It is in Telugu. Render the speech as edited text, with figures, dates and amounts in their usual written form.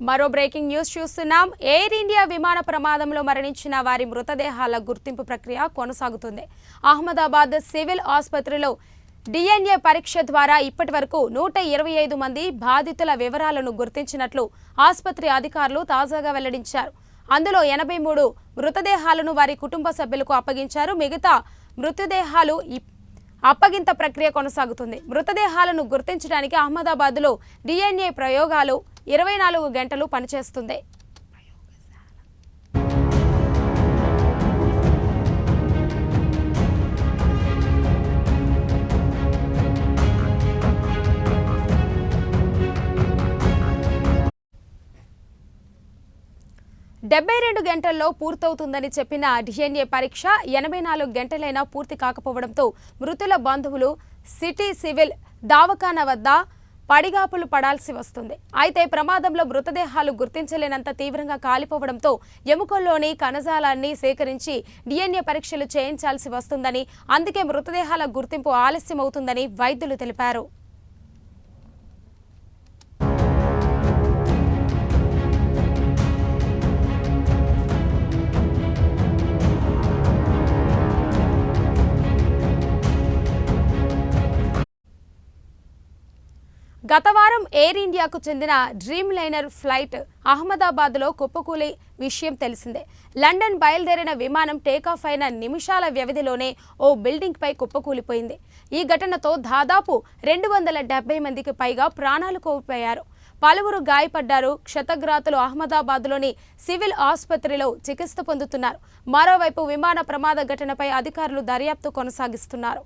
మరో బ్రేకింగ్ న్యూస్ చూస్తున్నాం. ఎయిర్ ఇండియా విమాన ప్రమాదంలో మరణించిన వారి మృతదేహాల గుర్తింపు ప్రక్రియ కొనసాగుతుంది. అహ్మదాబాద్ సివిల్ ఆసుపత్రిలో DNA పరీక్ష ద్వారా ఇప్పటివరకు 125 మంది బాధితుల వివరాలను గుర్తించినట్లు ఆసుపత్రి అధికారులు తాజాగా వెల్లడించారు. అందులో 83 మృతదేహాలను వారి కుటుంబ సభ్యులకు అప్పగించారు. మిగతా మృతదేహాలు అప్పగింత ప్రక్రియ కొనసాగుతుంది. మృతదేహాలను గుర్తించడానికి అహ్మదాబాద్లో DNA ప్రయోగాలు 24 గంటలు పనిచేస్తుంది. 72 గంటల్లో పూర్తవుతుందని చెప్పిన DNA పరీక్ష 84 గంటలైనా పూర్తి కాకపోవడంతో మృతుల బంధువులు సిటీ సివిల్ దవాఖానా వద్ద పడిగాపులు పడాల్సి వస్తుంది. అయితే ప్రమాదంలో మృతదేహాలు గుర్తించలేనంత తీవ్రంగా కాలిపోవడంతో ఎముకల్లోని కణజాలాన్ని సేకరించి DNA పరీక్షలు చేయించాల్సి వస్తుందని, అందుకే మృతదేహాల గుర్తింపు ఆలస్యమవుతుందని వైద్యులు తెలిపారు. గత వారం ఎయిర్ ఇండియాకు చెందిన డ్రీమ్ లైనర్ ఫ్లైట్ అహ్మదాబాద్లో కుప్పకూలే విషయం తెలిసిందే. లండన్ బయలుదేరిన విమానం టేకాఫ్ అయిన నిమిషాల వ్యవధిలోనే ఓ బిల్డింగ్పై కుప్పకూలిపోయింది. ఈ ఘటనతో దాదాపు 270 మందికి పైగా ప్రాణాలు కోల్పోయారు. పలువురు గాయపడ్డారు. క్షతగాత్రులు అహ్మదాబాద్లోని సివిల్ ఆసుపత్రిలో చికిత్స పొందుతున్నారు. మరోవైపు విమాన ప్రమాద ఘటనపై అధికారులు దర్యాప్తు కొనసాగిస్తున్నారు.